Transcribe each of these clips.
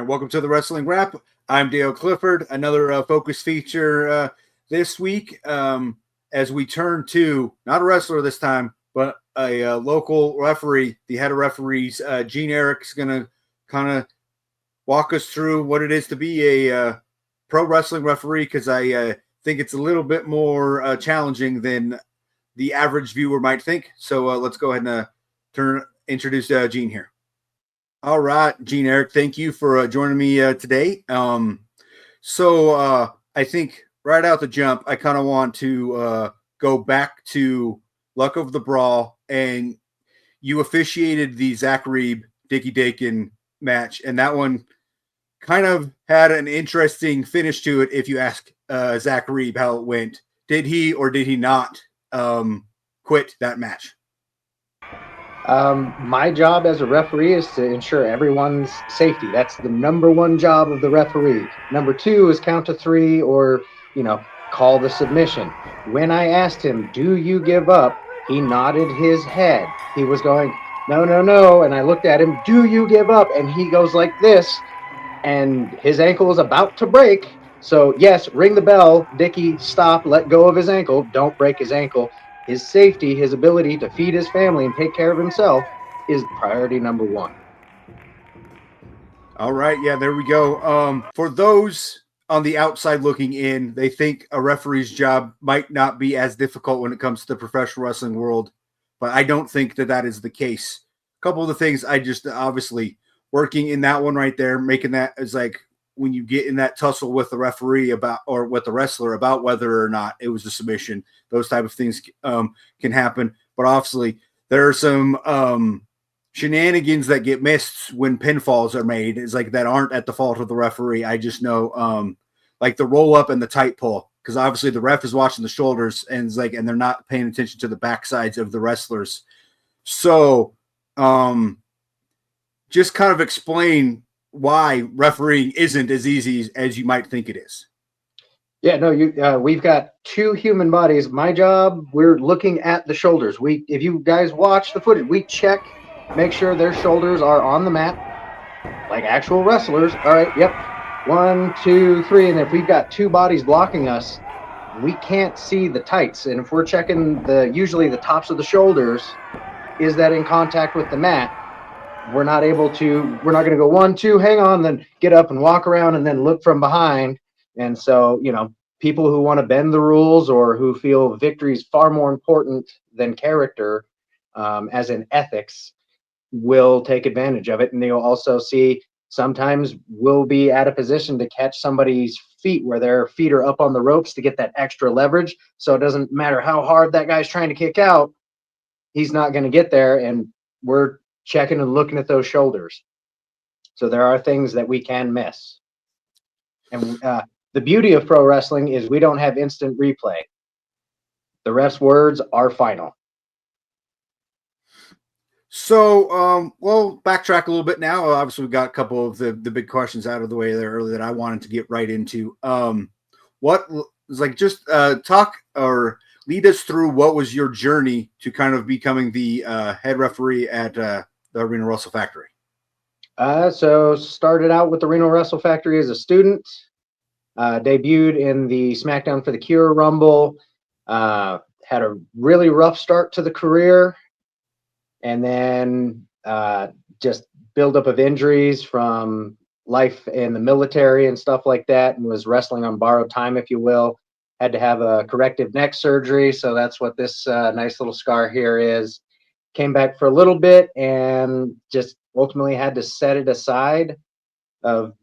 welcome to the Wrestling Wrap. I'm Dale Clifford. Another focus feature this week as we turn to not a wrestler this time, but a local referee. The head of referees, Erick, is going to kind of walk us through what it is to be a pro wrestling referee, because I think it's a little bit more challenging than the average viewer might think. So let's go ahead and introduce Gene here. All right, Erick, thank you for joining me today. So I think right out the jump, I kind of want to go back to Luck of the Brawl, and you officiated the Zach Reeb, Dickie Dakin match, and that one kind of had an interesting finish to it. If you ask Zach Reeb how it went, did he or did he not quit that match? My job as a referee is to ensure everyone's safety. That's the number one job of the referee. Number two is count to three or, call the submission. When I asked him, do you give up? He nodded his head. He was going, no, no, no. And I looked at him, do you give up? And he goes like this, and his ankle is about to break. So yes, ring the bell. Dickie, stop, let go of his ankle. Don't break his ankle. His safety, his ability to feed his family and take care of himself is priority number one. All right. Yeah, there we go. For those on the outside looking in, they think a referee's job might not be as difficult when it comes to the professional wrestling world, but I don't think that is the case. A couple of the things I just obviously working in that one right there, making that is like when you get in that tussle with the referee or with the wrestler about whether or not it was a submission, those type of things can happen. But obviously there are some shenanigans that get missed when pinfalls are made. It's like that aren't at the fault of the referee. I just know like the roll up and the tight pull, because obviously the ref is watching the shoulders and it's like, and they're not paying attention to the backsides of the wrestlers. So just kind of explain why refereeing isn't as easy as you might think it is. Yeah, no, we've got two human bodies. My job, we're looking at the shoulders. If you guys watch the footage, we check, make sure their shoulders are on the mat like actual wrestlers. All right, yep. 1, 2, 3. And if we've got two bodies blocking us, we can't see the tights. And if we're checking usually the tops of the shoulders, is that in contact with the mat? We're not going to go 1, 2, hang on, then get up and walk around and then look from behind. And so, people who want to bend the rules or who feel victory is far more important than character, as in ethics, will take advantage of it. And they'll also see sometimes we'll be at a position to catch somebody's feet where their feet are up on the ropes to get that extra leverage. So it doesn't matter how hard that guy's trying to kick out, he's not going to get there. And we're checking and looking at those shoulders. So there are things that we can miss. And the beauty of pro wrestling is we don't have instant replay. The ref's words are final. So, we'll backtrack a little bit now. Obviously, we've got a couple of the big questions out of the way there earlier that I wanted to get right into. What was like, just talk or lead us through what was your journey to kind of becoming the head referee at the Reno Wrestle Factory? So started out with the Reno Wrestle Factory as a student, debuted in the SmackDown for the Cure Rumble, had a really rough start to the career, and then just buildup of injuries from life in the military and stuff like that, and was wrestling on borrowed time, if you will. Had to have a corrective neck surgery, so that's what this nice little scar here is. Came back for a little bit and just ultimately had to set it aside of,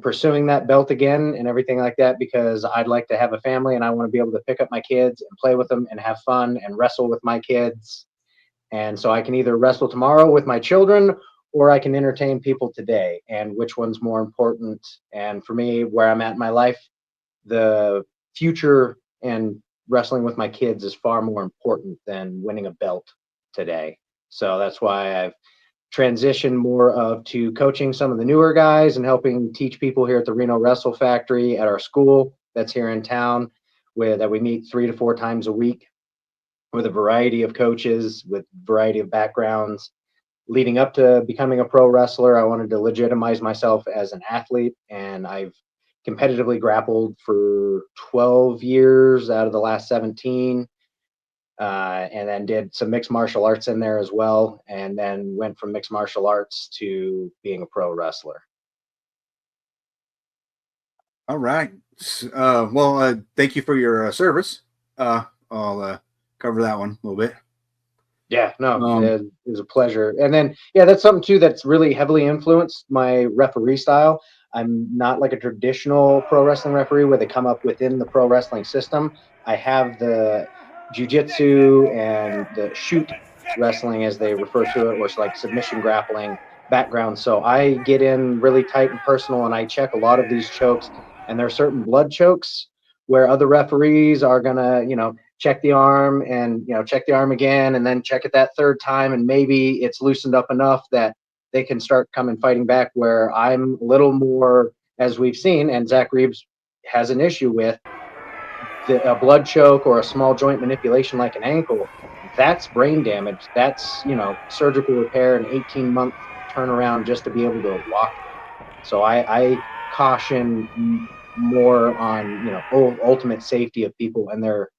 pursuing that belt again and everything like that, because I'd like to have a family and I want to be able to pick up my kids and play with them and have fun and wrestle with my kids. And so I can either wrestle tomorrow with my children or I can entertain people today. And which one's more important? And for me, where I'm at in my life, the future and wrestling with my kids is far more important than winning a belt today. So that's why I've transitioned more to coaching some of the newer guys and helping teach people here at the Reno Wrestle Factory at our school that's here in town, that we meet 3 to 4 times a week with a variety of coaches with variety of backgrounds. leading up to becoming a pro wrestler, I wanted to legitimize myself as an athlete, and I've competitively grappled for 12 years out of the last 17. And then did some mixed martial arts in there as well, and then went from mixed martial arts to being a pro wrestler. All right. Thank you for your service. I'll cover that one a little bit. Yeah, no, it was a pleasure. And then, yeah, that's something too that's really heavily influenced my referee style. I'm not like a traditional pro wrestling referee where they come up within the pro wrestling system. I have the jujitsu and the shoot wrestling, as they refer to it, or it's like submission grappling background. So I get in really tight and personal, and I check a lot of these chokes. And there are certain blood chokes where other referees are gonna, check the arm and check the arm again, and then check it that third time, and maybe it's loosened up enough that they can start coming fighting back. Where I'm a little more, as we've seen, and Zach Reeves has an issue with, a blood choke or a small joint manipulation like an ankle. That's brain damage. That's surgical repair, an 18-month turnaround just to be able to walk. So I caution more on ultimate safety of people and their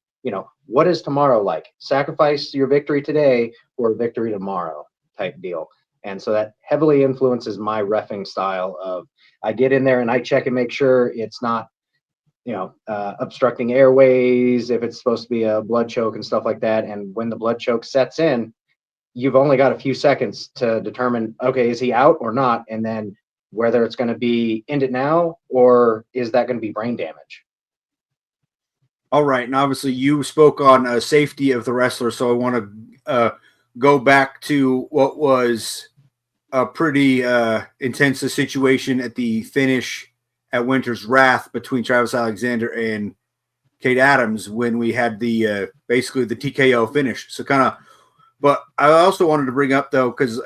what is tomorrow like? Sacrifice your victory today for victory tomorrow type deal. And so that heavily influences my reffing style of, I get in there and I check and make sure it's not obstructing airways, if it's supposed to be a blood choke and stuff like that. And when the blood choke sets in, you've only got a few seconds to determine, okay, is he out or not? And then whether it's going to be end it now, or is that going to be brain damage? All right. And obviously you spoke on safety of the wrestler. So I want to go back to what was a pretty intense situation at the finish at Winter's Wrath between Travis Alexander and Kate Adams, when we had the basically the TKO finish. So but I also wanted to bring up, though, because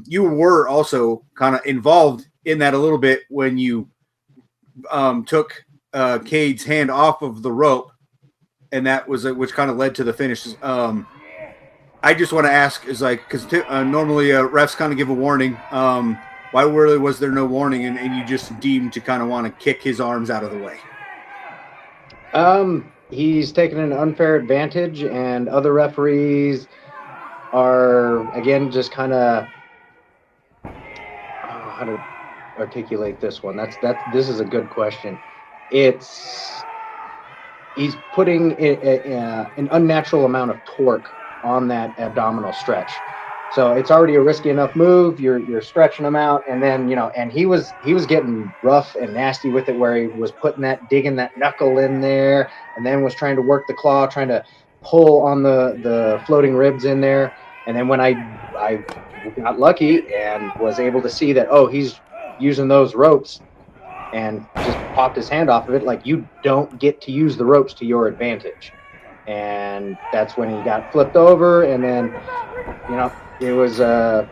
you were also kind of involved in that a little bit when you took Cade's hand off of the rope, and that was which kind of led to the finish. I just want to ask, is like, because normally refs kind of give a warning. Why really was there no warning, and you just deemed to kind of want to kick his arms out of the way? He's taken an unfair advantage, and other referees are, again, just kind of, how to articulate this one. This is a good question. He's putting an unnatural amount of torque on that abdominal stretch. So it's already a risky enough move. You're stretching him out, and then and he was getting rough and nasty with it, where he was digging that knuckle in there, and then was trying to work the claw, trying to pull on the floating ribs in there. And then when I got lucky and was able to see that, oh, he's using those ropes, and just popped his hand off of it. Like, you don't get to use the ropes to your advantage. And that's when he got flipped over, and then it was a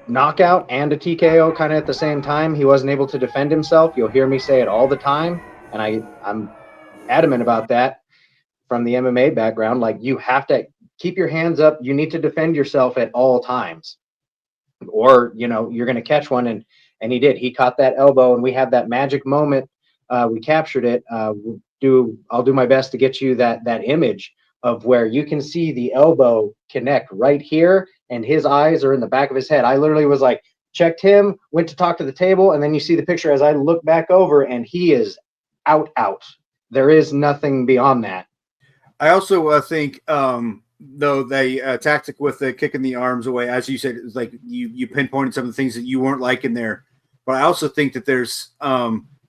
knockout and a TKO kind of at the same time. He wasn't able to defend himself. You'll hear me say it all the time, and I'm adamant about that from the MMA background. Like, you have to keep your hands up. You need to defend yourself at all times, or you're going to catch one. And he did. He caught that elbow, and we had that magic moment. We captured it. I'll do my best to get you that image of where you can see the elbow connect right here, and his eyes are in the back of his head. I literally was like, checked him, went to talk to the table, and then you see the picture as I look back over, and he is out. There is nothing beyond that. I also think, though, the tactic with the kicking the arms away, as you said, it's like you pinpointed some of the things that you weren't liking there. But I also think that there's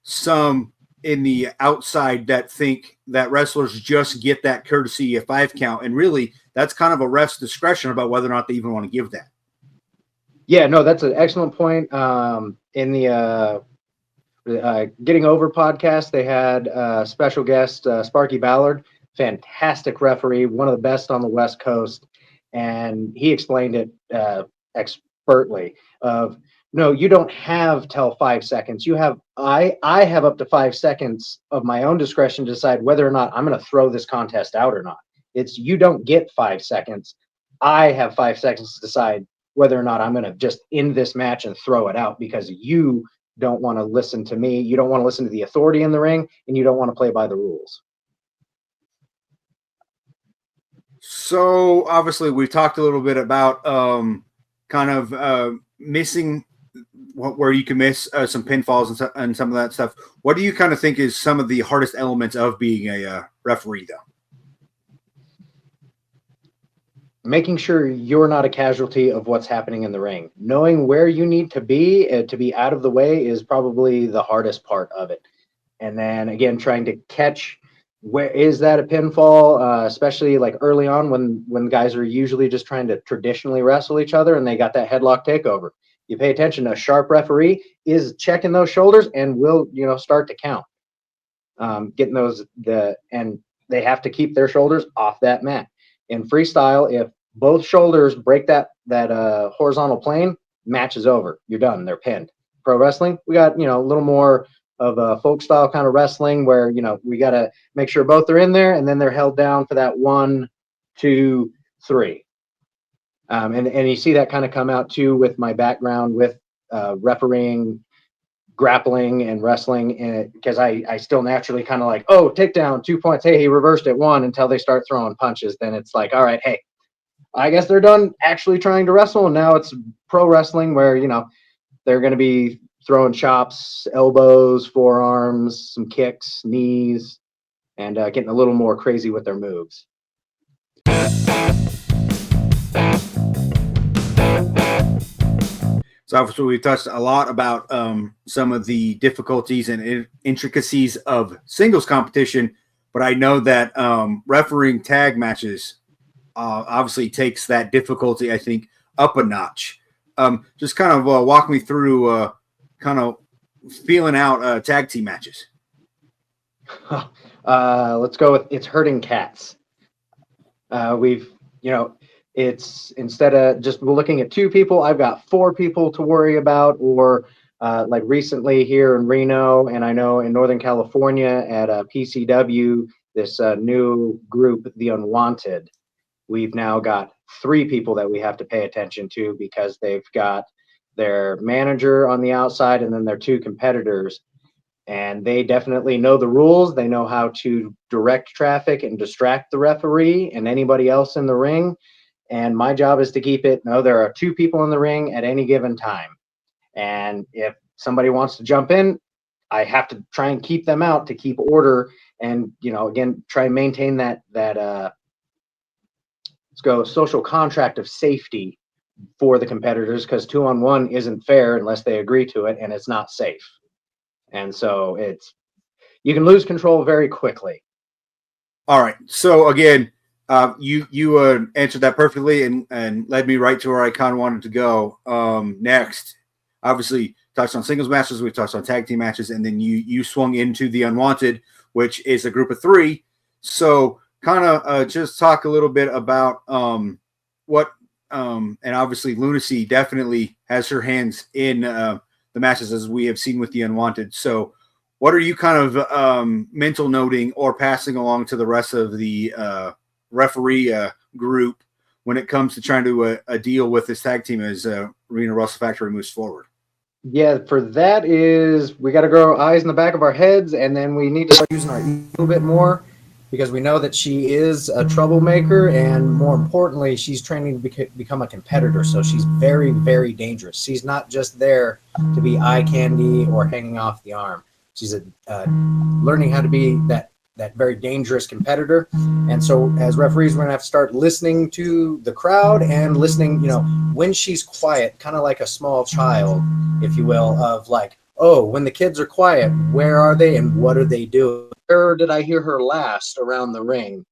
some in the outside that think that wrestlers just get that courtesy of 5 count. And really, that's kind of a ref's discretion about whether or not they even want to give that. Yeah, no, that's an excellent point. In the Getting Over podcast, they had special guest Sparky Ballard, fantastic referee, one of the best on the West Coast. And he explained it expertly of, no, you don't have till 5 seconds. I have up to 5 seconds of my own discretion to decide whether or not I'm going to throw this contest out or not. You don't get 5 seconds. I have 5 seconds to decide whether or not I'm going to just end this match and throw it out because you don't want to listen to me, you don't want to listen to the authority in the ring, and you don't want to play by the rules. So obviously we've talked a little bit about missing where you can miss some pinfalls and some of that stuff. What do you kind of think is some of the hardest elements of being a referee, though? Making sure you're not a casualty of what's happening in the ring. Knowing where you need to be out of the way is probably the hardest part of it. And then again, trying to catch where is that a pinfall, especially like early on when guys are usually just trying to traditionally wrestle each other and they got that headlock takeover. You pay attention, a sharp referee is checking those shoulders and will, start to count. Getting those, and they have to keep their shoulders off that mat. In freestyle, if both shoulders break that horizontal plane, match is over. You're done. They're pinned. Pro wrestling, we got, a little more of a folk style kind of wrestling where, we got to make sure both are in there and then they're held down for that 1, 2, 3. And you see that kind of come out too with my background with refereeing, grappling and wrestling, because I still naturally kind of like, oh, takedown, 2 points. Hey, he reversed it 1 until they start throwing punches. Then it's like, all right, hey, I guess they're done actually trying to wrestle. And now it's pro wrestling where, they're going to be throwing chops, elbows, forearms, some kicks, knees, and getting a little more crazy with their moves. So obviously we've touched a lot about some of the difficulties and intricacies of singles competition, but I know that refereeing tag matches obviously takes that difficulty, I think, up a notch. Just kind of walk me through kind of feeling out tag team matches. Let's go with it's herding cats. It's instead of just looking at 2 people, I've got 4 people to worry about, or like recently here in Reno, and I know in Northern California at PCW, this new group, The Unwanted, we've now got 3 people that we have to pay attention to because they've got their manager on the outside and then their 2 competitors. And they definitely know the rules. They know how to direct traffic and distract the referee and anybody else in the ring. And my job is to keep it. No, there are 2 people in the ring at any given time. And if somebody wants to jump in, I have to try and keep them out to keep order. And, again, try and maintain that let's go social contract of safety for the competitors, because 2-on-1 isn't fair unless they agree to it, and it's not safe. And so you can lose control very quickly. All right. So again, you answered that perfectly and led me right to where I kind of wanted to go. Next, obviously touched on singles matches, we touched on tag team matches, and then you swung into The Unwanted, which is a group of 3. So kind of just talk a little bit about what and obviously Lunacy definitely has her hands in the matches, as we have seen with The Unwanted. So what are you kind of mental noting or passing along to the rest of the referee group when it comes to trying to deal with this tag team as Reno Wrestle Factory moves forward? Yeah, for that is we got to grow eyes in the back of our heads, and then we need to start using our ego a little bit more, because we know that she is a troublemaker, and more importantly, she's training to become a competitor. So she's very, very dangerous. She's not just there to be eye candy or hanging off the arm. She's learning how to be that very dangerous competitor. And so as referees, we're gonna have to start listening to the crowd and listening, when she's quiet, kind of like a small child, if you will, of like, oh, when the kids are quiet, where are they and what are they doing? Where did I hear her last around the ring?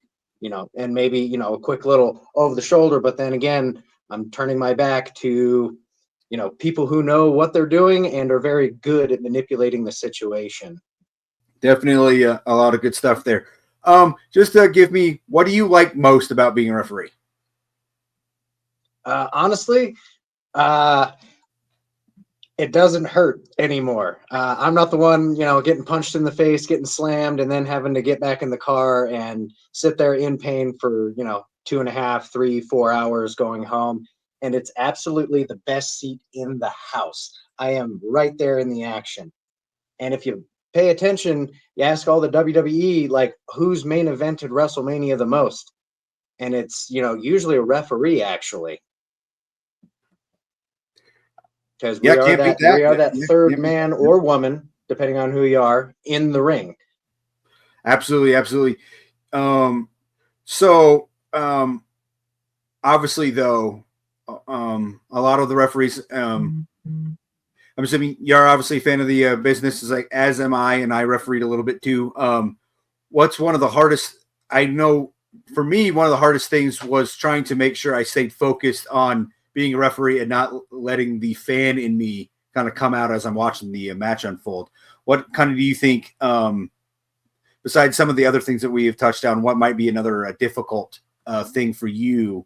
And maybe, a quick little over the shoulder, but then again, I'm turning my back to, people who know what they're doing and are very good at manipulating the situation. Definitely a lot of good stuff there. Just give me, what do you like most about being a referee? Honestly, it doesn't hurt anymore. I'm not the one, getting punched in the face, getting slammed, and then having to get back in the car and sit there in pain for, 2.5, 3, 4 hours going home. and it's absolutely the best seat in the house. I am right there in the action. And if you pay attention, you ask all the WWE, like, who's main evented WrestleMania the most? And it's, usually a referee, actually. Because we are that third man or woman, depending on who you are, in the ring. Absolutely. Obviously, though, a lot of the referees, I'm assuming you're obviously a fan of the business, as am I, and I refereed a little bit too. What's one of the hardest? I know for me, one of the hardest things was trying to make sure I stayed focused on being a referee and not letting the fan in me kind of come out as I'm watching the match unfold. What kind of do you think, besides some of the other things that we have touched on, what might be another difficult thing for you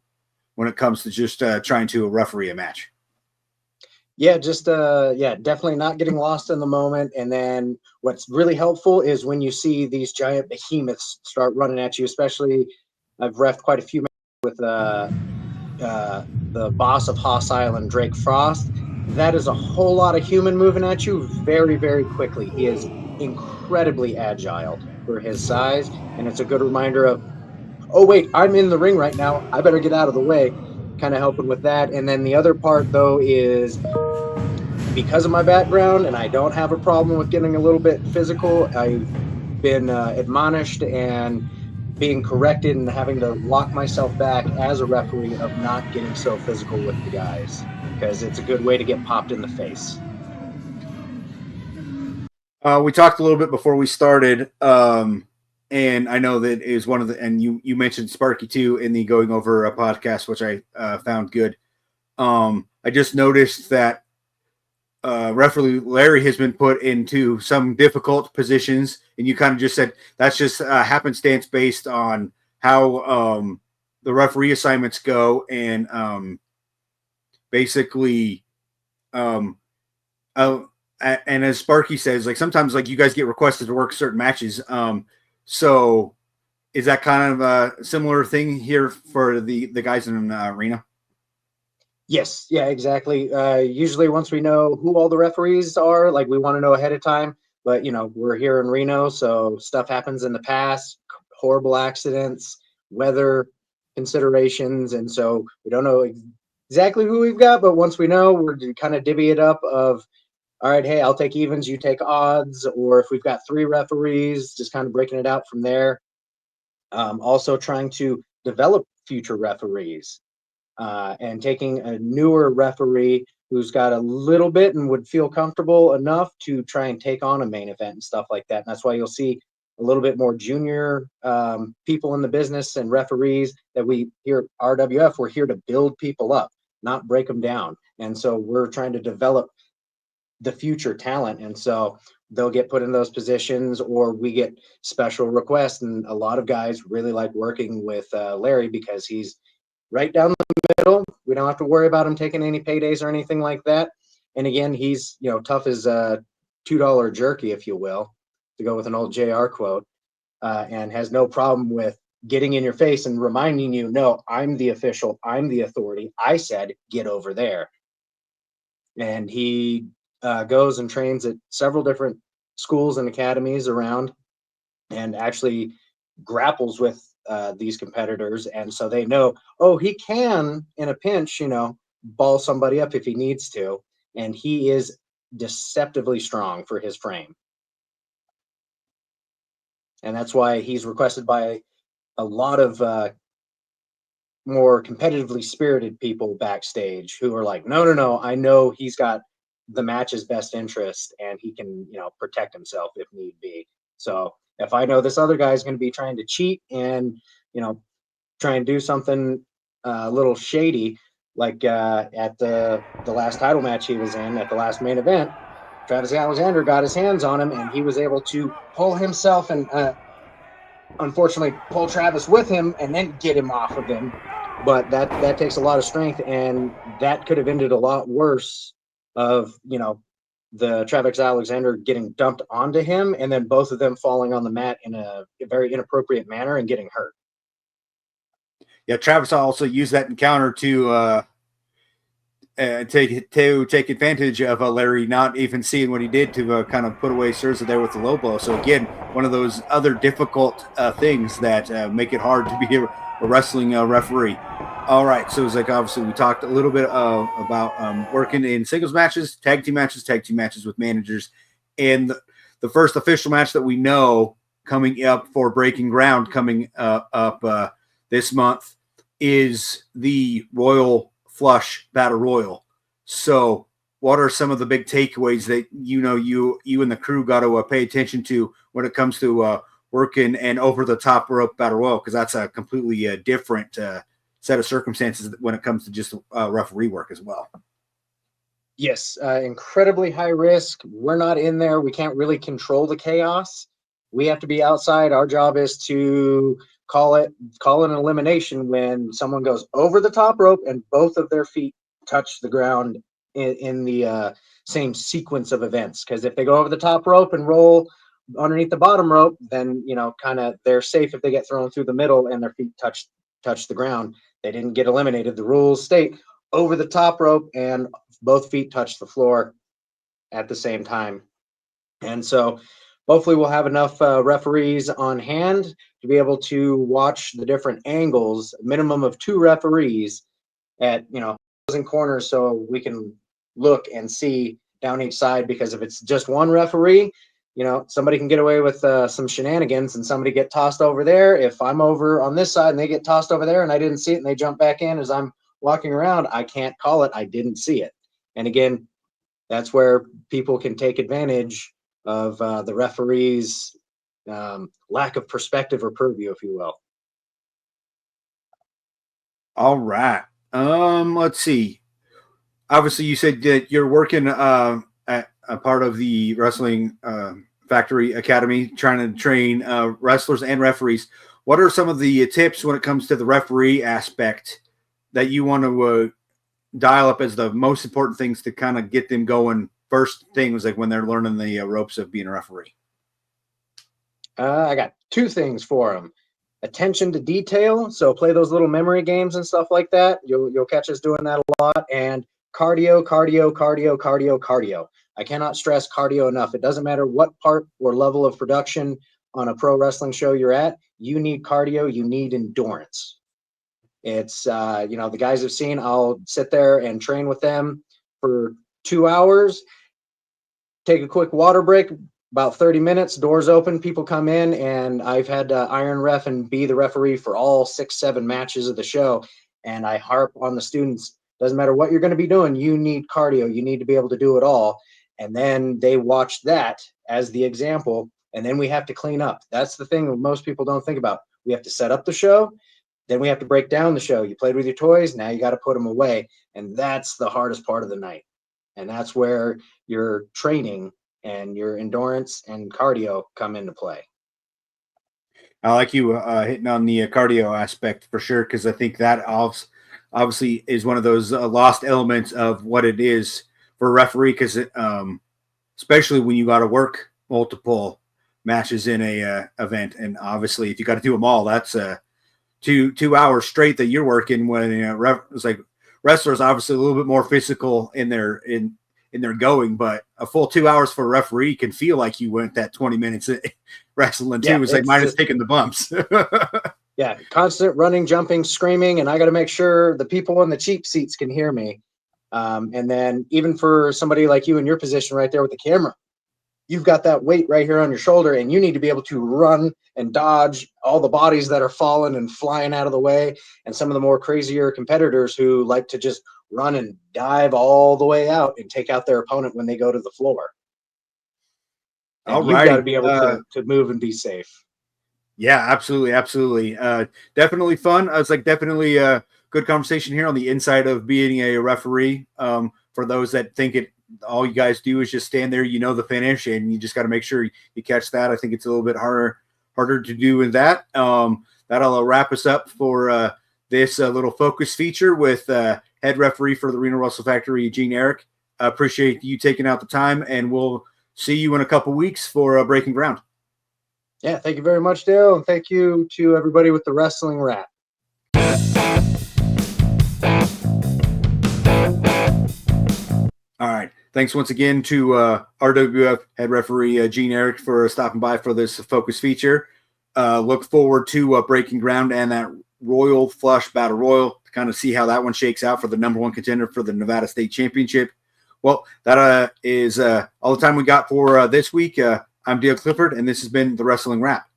when it comes to just trying to referee a match? Yeah, just definitely not getting lost in the moment. And then what's really helpful is when you see these giant behemoths start running at you, especially I've reffed quite a few matches with the boss of Haas Island, Drake Frost. That is a whole lot of human moving at you very, very quickly. He is incredibly agile for his size, and it's a good reminder of, oh wait, I'm in the ring right now, I better get out of the way, kind of helping with that. And then the other part, though, is because of my background, and I don't have a problem with getting a little bit physical. I've been admonished and being corrected and having to lock myself back as a referee of not getting so physical with the guys, because it's a good way to get popped in the face. We talked a little bit before we started, and I know that is one of the, and you mentioned Sparky too in the Going Over a podcast, which I found good. I just noticed that referee Larry has been put into some difficult positions, and you kind of just said that's just happenstance based on how the referee assignments go, and basically, and as Sparky says, like sometimes like you guys get requested to work certain matches. So is that kind of a similar thing here for the guys in Reno? Yes, yeah, exactly. Usually once we know who all the referees are, like we want to know ahead of time, but we're here in Reno, so stuff happens in the past, horrible accidents, weather considerations, and so we don't know exactly who we've got, but once we know, we're kind of divvy it up of, all right, hey, I'll take evens, you take odds, or if we've got 3 referees, just kind of breaking it out from there. Also trying to develop future referees. And taking a newer referee who's got a little bit and would feel comfortable enough to try and take on a main event and stuff like that. And that's why you'll see a little bit more junior people in the business and referees that we here at RWF, we're here to build people up, not break them down. And so we're trying to develop the future talent. And so they'll get put in those positions, or we get special requests. And a lot of guys really like working with Larry because he's right down the middle. We don't have to worry about him taking any paydays or anything like that. And again, he's tough as a $2 jerky, if you will, to go with an old JR quote, and has no problem with getting in your face and reminding you, no, I'm the official, I'm the authority. I said, get over there. And he goes and trains at several different schools and academies around, and actually grapples with these competitors. And so they know, oh, he can in a pinch, ball somebody up if he needs to. And he is deceptively strong for his frame. And that's why he's requested by a lot of more competitively spirited people backstage who are like, no, I know he's got the match's best interest and he can, protect himself if need be. So if I know this other guy is going to be trying to cheat and, try and do something a little shady, like at the last title match he was in, at the last main event, Travis Alexander got his hands on him and he was able to pull himself and unfortunately pull Travis with him and then get him off of him. But that takes a lot of strength, and that could have ended a lot worse of, the Travis Alexander getting dumped onto him and then both of them falling on the mat in a very inappropriate manner and getting hurt. Yeah, Travis also used that encounter to take advantage of Larry not even seeing what he did to kind of put away Souza there with the low blow. So again, one of those other difficult things that make it hard to be a wrestling referee. All right, so it's like obviously we talked a little bit about working in singles matches, tag team matches with managers, and the first official match that we know coming up for Breaking Ground coming up this month is the Royal Flush Battle Royal. So what are some of the big takeaways that you and the crew got to pay attention to when it comes to working and over the top rope Battle Royal? Because that's a completely different set of circumstances when it comes to just referee work as well. Yes, incredibly high risk. We're not in there. We can't really control the chaos. We have to be outside. Our job is to call an elimination when someone goes over the top rope and both of their feet touch the ground in the same sequence of events. Because if they go over the top rope and roll underneath the bottom rope, then kind of they're safe if they get thrown through the middle and their feet touch the ground. They didn't get eliminated. The rules state over the top rope and both feet touch the floor at the same time. And so hopefully we'll have enough referees on hand to be able to watch the different angles, minimum of 2 referees at, opposing corners, so we can look and see down each side. Because if it's just one referee, somebody can get away with some shenanigans and somebody get tossed over there. If I'm over on this side and they get tossed over there and I didn't see it and they jump back in as I'm walking around, I can't call it. I didn't see it. And again, that's where people can take advantage of the referee's lack of perspective or purview, if you will. All right. Let's see. Obviously, you said that you're working at a part of the Wrestling Factory Academy, trying to train wrestlers and referees. What are some of the tips when it comes to the referee aspect that you want to dial up as the most important things to kind of get them going? First things like when they're learning the ropes of being a referee. I got 2 things for them. Attention to detail. So play those little memory games and stuff like that. You'll catch us doing that a lot. And cardio. I cannot stress cardio enough. It doesn't matter what part or level of production on a pro wrestling show you're at. You need cardio. You need endurance. It's, the guys have seen, I'll sit there and train with them for 2 hours, take a quick water break, about 30 minutes, doors open, people come in, and I've had iron ref and be the referee for all 6-7 matches of the show. And I harp on the students, doesn't matter what you're going to be doing, you need cardio. You need to be able to do it all. And then they watch that as the example, and then we have to clean up. That's the thing that most people don't think about. We have to set up the show, then we have to break down the show. You played with your toys, now you got to put them away. And that's the hardest part of the night. And that's where your training and your endurance and cardio come into play. I like you hitting on the cardio aspect for sure, because I think that obviously is one of those lost elements of what it is for a referee, because especially when you got to work multiple matches in a event, and obviously if you got to do them all, that's 2 hours straight that you're working. When it's like wrestlers obviously a little bit more physical in their going, but a full 2 hours for a referee can feel like you went that 20 minutes wrestling too. It's like minus taking the bumps. Yeah, constant running, jumping, screaming, and I got to make sure the people in the cheap seats can hear me. And then even for somebody like you in your position right there with the camera, you've got that weight right here on your shoulder, and you need to be able to run and dodge all the bodies that are falling and flying out of the way. And some of the more crazier competitors who like to just run and dive all the way out and take out their opponent when they go to the floor. And you've got to be able to move and be safe. Yeah, absolutely. Definitely fun. It's like definitely a good conversation here on the inside of being a referee. For those that think all you guys do is just stand there, the finish, and you just got to make sure you catch that. I think it's a little bit harder to do with that. That'll wrap us up for this little focus feature with head referee for the Reno Wrestle Factory, Erick. I appreciate you taking out the time, and we'll see you in a couple weeks for Breaking Ground. Yeah, thank you very much, Dale, and thank you to everybody with the Wrestling Wrap. Thanks once again to RWF head referee Gene Erick for stopping by for this focus feature. Look forward to breaking ground and that Royal Flush Battle Royal to kind of see how that one shakes out for the number one contender for the Nevada State Championship. Well, that is all the time we got for this week. I'm Dale Clifford, and this has been the Wrestling Wrap.